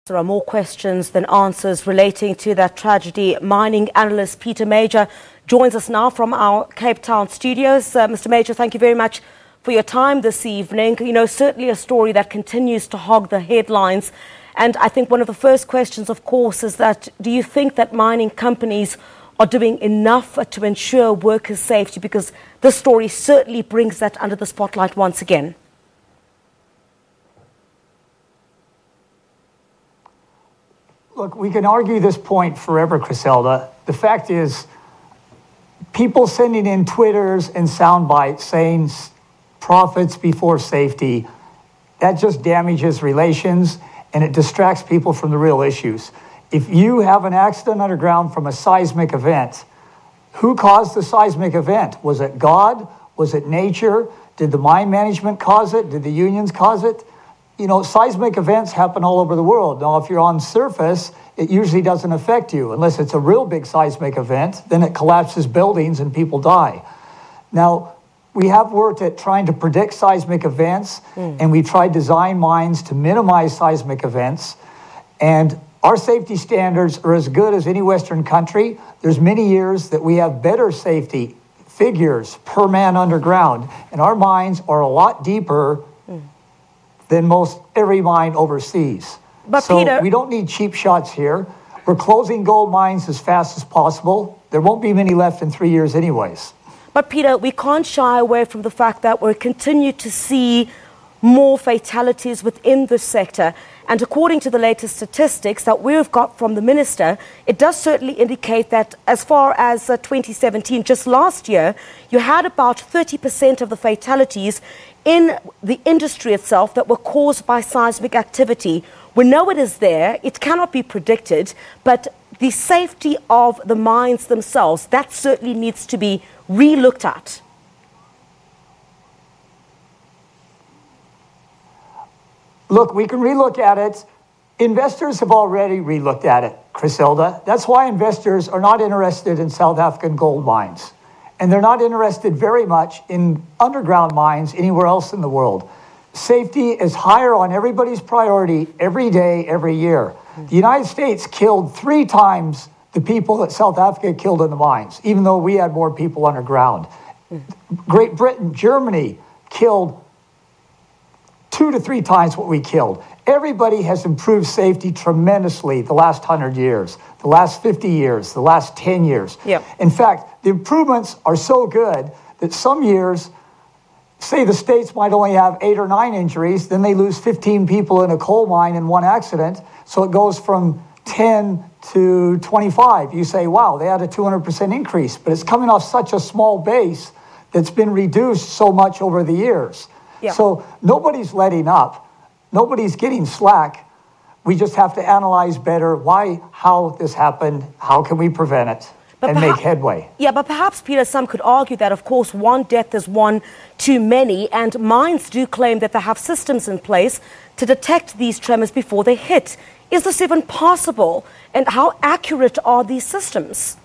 There are more questions than answers relating to that tragedy. Mining analyst Peter Major joins us now from our Cape Town studios. Mr. Major, thank you very much for your time this evening. You know, certainly a story that continues to hog the headlines. And I think one of the first questions, of course, is that do you think that mining companies are doing enough to ensure workers' safety? Because this story certainly brings that under the spotlight once again. Look, we can argue this point forever, Griselda. The fact is, people sending in Twitters and sound bites saying profits before safety, that just damages relations and it distracts people from the real issues. If you have an accident underground from a seismic event, who caused the seismic event? Was it God? Was it nature? Did the mine management cause it? Did the unions cause it? You know, seismic events happen all over the world. Now, if you're on surface, it usually doesn't affect you unless it's a real big seismic event. Then it collapses buildings and people die. Now, we have worked at trying to predict seismic events, and we tried to design mines to minimize seismic events. And our safety standards are as good as any Western country. There's many years that we have better safety figures per man underground, and our mines are a lot deeper than most every mine overseas. But so Peter, we don't need cheap shots here. We're closing gold mines as fast as possible. There won't be many left in 3 years anyways. But Peter, we can't shy away from the fact that we continue to see more fatalities within the sector. And according to the latest statistics that we've got from the minister, it does certainly indicate that as far as 2017, just last year, you had about 30% of the fatalities in the industry itself that were caused by seismic activity. We know it is there, it cannot be predicted, but the safety of the mines themselves, that certainly needs to be re-looked at. Look, we can relook at it. Investors have already relooked at it, Griselda. That's why investors are not interested in South African gold mines. And they're not interested very much in underground mines anywhere else in the world. Safety is higher on everybody's priority every day, every year. The United States killed 3 times the people that South Africa killed in the mines, even though we had more people underground. Great Britain, Germany killed 2 to 3 times what we killed. Everybody has improved safety tremendously the last 100 years, the last 50 years, the last 10 years. Yep. In fact, the improvements are so good that some years, say the States might only have 8 or 9 injuries, then they lose 15 people in a coal mine in one accident. So it goes from 10 to 25. You say, wow, they had a 200% increase, but it's coming off such a small base that's been reduced so much over the years. Yeah. So nobody's letting up. Nobody's getting slack. We just have to analyze better why, how this happened, how can we prevent it, and make headway. Yeah, but perhaps, Peter, some could argue that, of course, one death is one too many, and mines do claim that they have systems in place to detect these tremors before they hit. Is this even possible? And how accurate are these systems?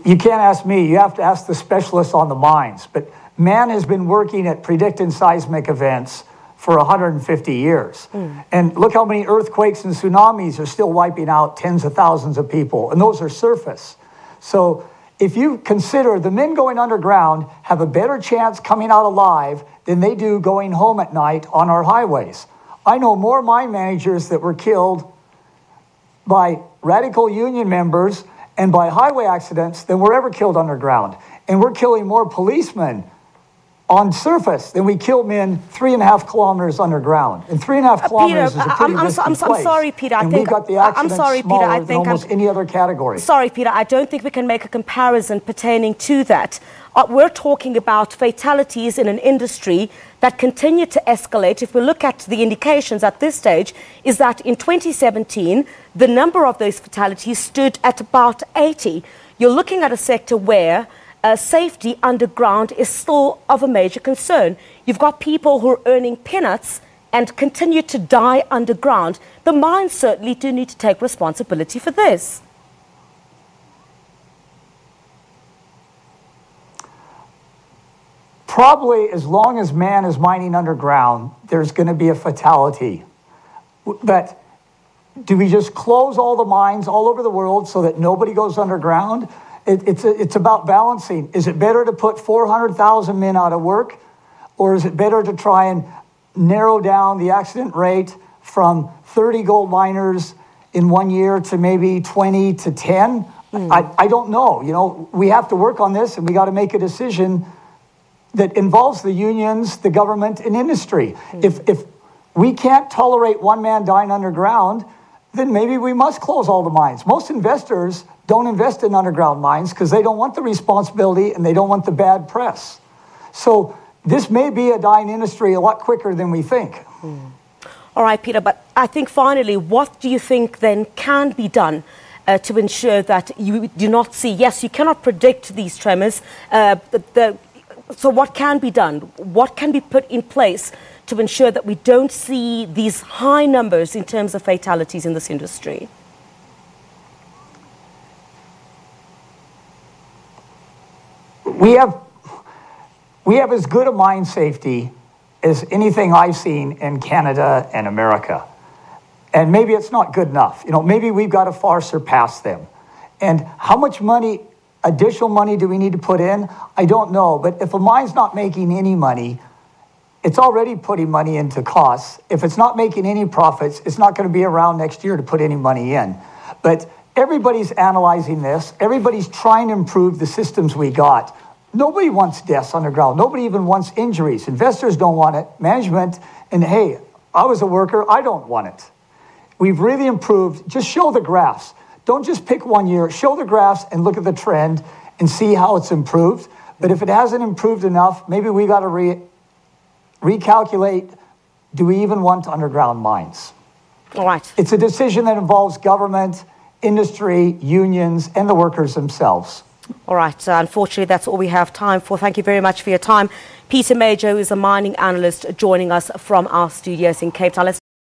You can't ask me. You have to ask the specialists on the mines. But man has been working at predicting seismic events for 150 years. And look how many earthquakes and tsunamis are still wiping out tens of thousands of people. And those are surface. So if you consider the men going underground have a better chance coming out alive than they do going home at night on our highways. I know more mine managers that were killed by radical union members and by highway accidents than were ever killed underground. And we're killing more policemen on surface than we kill men 3.5 kilometers underground. And 3.5 kilometers Peter, is a pretty risky I'm place. sorry, Peter. And we've got the accidents smaller than almost any other category. Sorry, Peter. I don't think we can make a comparison pertaining to that. We're talking about fatalities in an industry that continue to escalate. If we look at the indications at this stage, is that in 2017, the number of those fatalities stood at about 80. You're looking at a sector where safety underground is still of a major concern. You've got people who are earning peanuts and continue to die underground. The mines certainly do need to take responsibility for this. probably as long as man is mining underground, there's going to be a fatality. But do we just close all the mines all over the world so that nobody goes underground? It's about balancing. Is it better to put 400,000 men out of work, or is it better to try and narrow down the accident rate from 30 gold miners in 1 year to maybe 20 to 10? I don't know. You know, we have to work on this, and we got to make a decision that involves the unions, the government, and industry. If we can't tolerate one man dying underground, then maybe we must close all the mines. Most investors don't invest in underground mines because they don't want the responsibility and they don't want the bad press. So this may be a dying industry a lot quicker than we think. All right, Peter, but I think finally, what do you think then can be done to ensure that you do not see, yes, you cannot predict these tremors, so what can be done? What can be put in place to ensure that we don't see these high numbers in terms of fatalities in this industry? We have as good a mine safety as anything I've seen in Canada and America. And maybe it's not good enough. You know, maybe we've got to far surpass them. And how much money, additional money, do we need to put in? I don't know. But if a mine's not making any money, it's already putting money into costs. If it's not making any profits, it's not going to be around next year to put any money in. But everybody's analyzing this. Everybody's trying to improve the systems we got. Nobody wants deaths underground. Nobody even wants injuries. Investors don't want it. Management, and hey, I was a worker, I don't want it. We've really improved. Just show the graphs. Don't just pick 1 year. Show the graphs and look at the trend and see how it's improved. But if it hasn't improved enough, maybe we got to recalculate, do we even want underground mines? All right. It's a decision that involves government, industry, unions, and the workers themselves. All right. Unfortunately, that's all we have time for. Thank you very much for your time. Peter Major, who is a mining analyst, joining us from our studios in Cape Town.